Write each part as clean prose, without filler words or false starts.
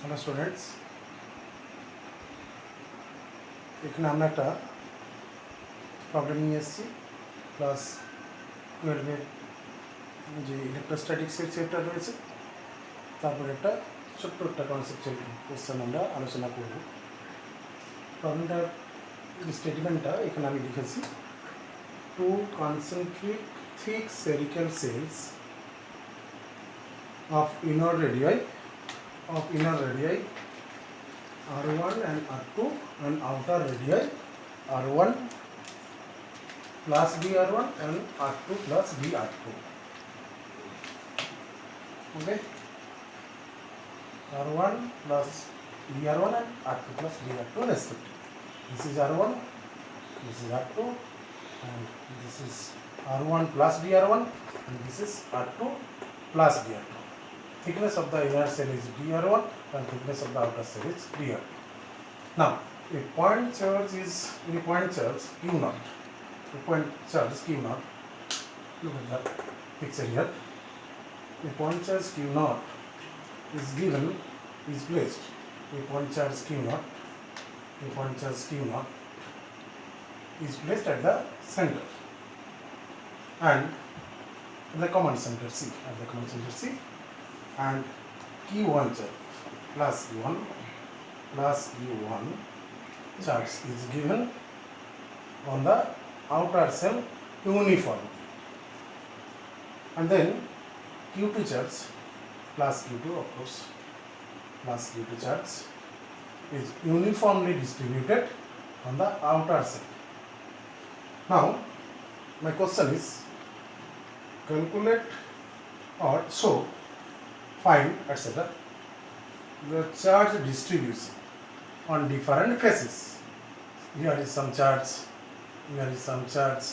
Hello students, এখানে আমরা একটা প্রবলেম নিয়ে এসেছি ক্লাস 12-এর যে ইলেকট্রোস্ট্যাটিক্সের চ্যাপ্টার রয়েছে, তারপরে একটা ছোট্ট একটা কনসেপচুয়াল কোয়েশ্চেন আমরা আলোচনা করব। প্রবলেমটার স্টেটমেন্টটা এখানে আমি লিখেছি, two concentric thick spherical cells of inner radii R1 and R2 and outer radii R1 plus dr1 and R2 plus dr2. Okay, R1 plus dr1 and R2 plus dr2 respectively. This is R1, this is R2, and this is R1 plus dr1, and this is R2 plus dr2. Thickness of the inner cell is dr1 and thickness of the outer cell is dr2. Now, a point charge Q0. A point charge Q0. Look at that picture here. A point charge Q0 is placed. A point charge Q0 is placed at the center and the command center C, and Q1 charge plus Q1 charge is given on the outer cell uniformly, and then Q2 charge plus Q2, of course, plus Q2 charge is uniformly distributed on the outer cell. Now, my question is, calculate or show, find, etc. the charge distribution on different faces. Here is some charge, here is some charge,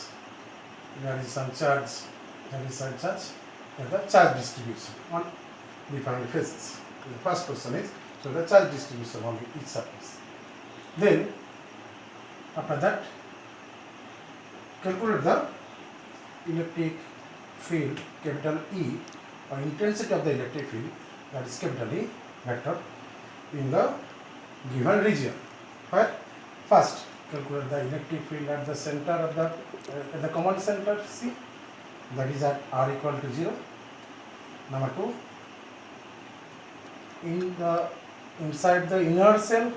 here is some charge, here is some charge, and the charge distribution on different faces. The first question is, so the charge distribution on each surface. Then, after that, calculate the electric field, capital E, or intensity of the electric field, that is capital E vector, in the given region. Where first calculate the electric field at the center of the at the command center C, that is at R equal to 0. Number 2, inside the inner cell,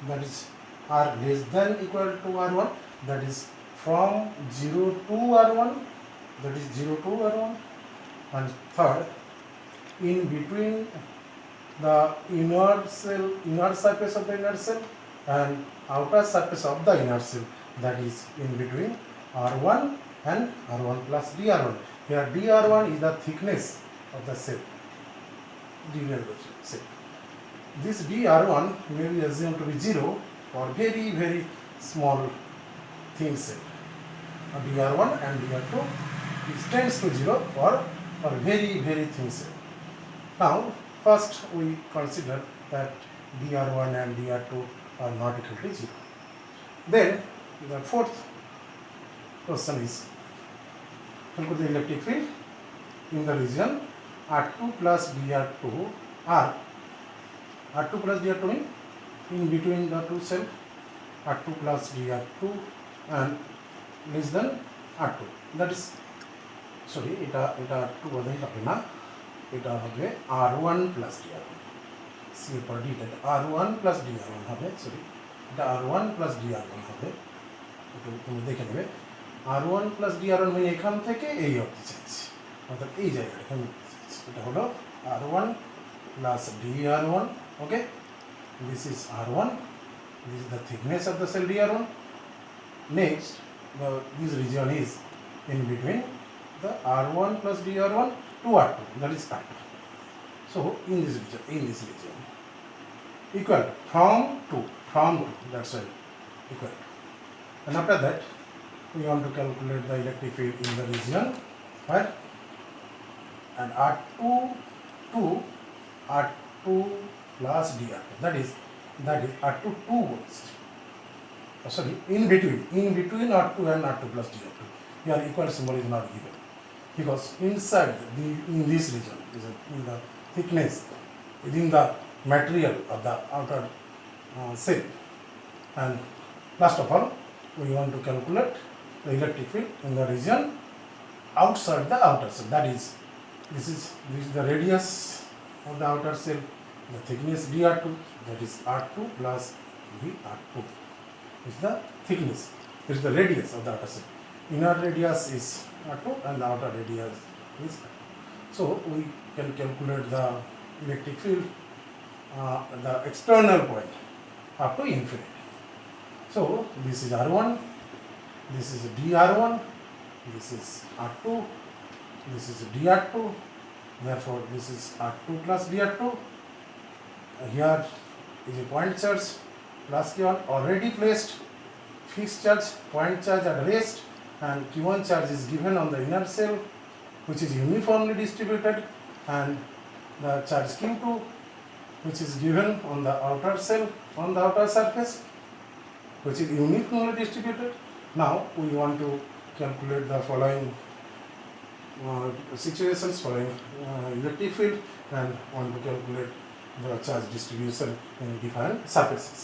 that is R less than equal to R1, that is from 0 to R1, that is 0 to R1. And third, in between the inner surface of the inner cell and outer surface of the inner cell, that is in between R1 and R1 plus dr1. Here dr1 is the thickness of the cell. This dr1 may be assumed to be 0 for very small thin cell. dr1 and dr2 is tends to 0 for very thin cell. Now, first we consider that dr1 and dr2 are not equal to 0. Then the fourth question is, calculate the electric field in the region R2 plus dr2 R2 plus dr2 means in between the two cells, R2 plus dr2 and less than R2, that is, sorry, এটা R2 বোধহয় হবে না, এটা হবে R1 plus dr1, C এর পর D, R1 plus dr1 হবে, sorry, এটা R1 plus dr1 হবে, এটা তুমি দেখে নেবে। R1 plus dr1 মানে এখান থেকে এই অবধি চাইছি, অর্থাৎ এই জায়গাটা এখানে এটা হলো R1 plus dr1. Okay, this is R1, this is the thickness of the cell dr1. Next, this region is in between the R1 plus dr1 to R2, that is R2. So in this region equal to from 2, that's why equal to. And after that we want to calculate the electric field in the region where, and R2 plus dr2, that is R2 2 volts. Sorry, in between R2 and R2 plus dr2. Here equal symbol is not given because inside in this region, in the thickness, within the material of the outer cell. And last of all, we want to calculate the electric field in the region outside the outer cell. That is, this is the radius of the outer cell, the thickness dr2, that is r2 plus dr2 is the thickness. This is the radius of the outer cell. Inner radius is r2 and the outer radius is r2. So we can calculate the electric field the external point up to infinity. So this is r1, this is dr1, this is r2, this is dr2, therefore this is r2 plus dr2. Here is a point charge plus q1 already placed, fixed charge, point charge at rest, and q1 charge is given on the inner cell, which is uniformly distributed, and the charge q2 which is given on the outer cell, on the outer surface, which is uniformly distributed. Now we want to calculate the following situations, following electric field, and want to calculate the charge distribution in different surfaces.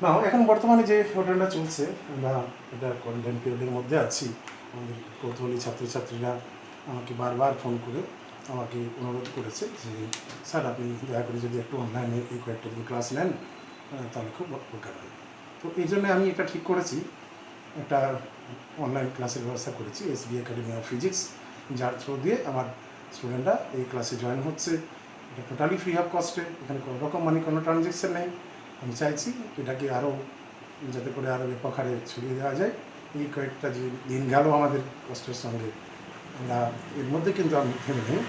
নাও এখন বর্তমানে যে ঘটনাটা চলছে, আমরা এটা quarantine পিরিয়ডের মধ্যে আছি। আমাদের কৌতূহলী ছাত্রছাত্রীরা আমাকে বারবার ফোন করে আমাকে অনুরোধ করেছে যে স্যার আপনি দয়া করে যদি একটু অনলাইনে এই কয়েকটা দিন ক্লাস নেন তাহলে খুব উপকার হয়। তো এই জন্য আমি এটা ঠিক করেছি, একটা অনলাইন ক্লাসের ব্যবস্থা করেছি এসবি একাডেমি অফ ফিজিক্স, যার থ্রু দিয়ে আমার স্টুডেন্টরা এই ক্লাসে জয়েন হচ্ছে। এটা টোটালি ফ্রি অফ কস্টে, এখানে কোনো রকম কোনো ট্রানজ্যাকশন নেই। আমি চাইছি এটাকে আরও যাতে করে আরও ব্যাপক হারে ছড়িয়ে দেওয়া যায়। এই কয়েকটা যে দিন গেল আমাদের কষ্টের সঙ্গে, আমরা এর মধ্যে কিন্তু আমি থেমে নেই।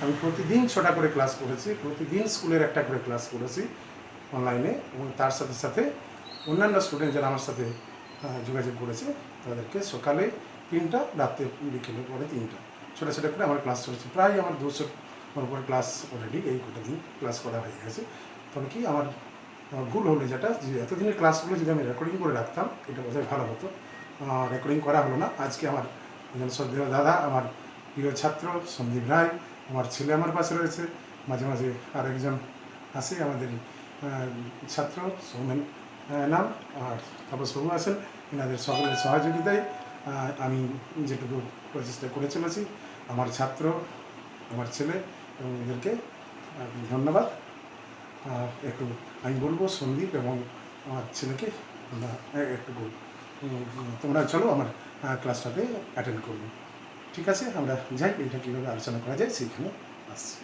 আমি প্রতিদিন 6টা করে ক্লাস করেছি, প্রতিদিন স্কুলের একটা করে ক্লাস করেছি অনলাইনে, এবং তার সাথে সাথে অন্যান্য স্টুডেন্ট যারা আমার সাথে যোগাযোগ করেছে তাদেরকে সকালে 3টা, রাত্রে বিকেলে পরে 3টা, ছোটো ছোটো করে আমার ক্লাস চলেছে। প্রায় আমার 200 উপর ক্লাস অলরেডি এই কটা দিন ক্লাস করা হয়ে গেছে। তবে কি আমার ভুল হলো যেটা, যে এতদিনের ক্লাসগুলো যদি আমি রেকর্ডিং করে রাখতাম এটা বোধহয় ভালো হতো। রেকর্ডিং করা হলো না। আজকে আমার একজন শ্রদ্ধেয় দাদা, আমার প্রিয় ছাত্র সন্দীপ রায়, আমার ছেলে আমার পাশে রয়েছে, মাঝে মাঝে আরেকজন আসে আমাদের ছাত্র সৌমেন নাম, আর তাপসবাবু আছেন। এনাদের সকলের সহযোগিতায় আমি যেটুকু প্রচেষ্টা করে চলেছি, আমার ছাত্র, আমার ছেলে এবং এদেরকে ধন্যবাদ। একটু আমি বলবো সন্দীপ এবং আমার ছেলেকে তোমরা চলো আমার ক্লাসটাতে অ্যাটেন্ড করবো। ঠিক আছে, আমরা যাই, এটা কীভাবে আলোচনা করা যায় সেইখানে আসছি।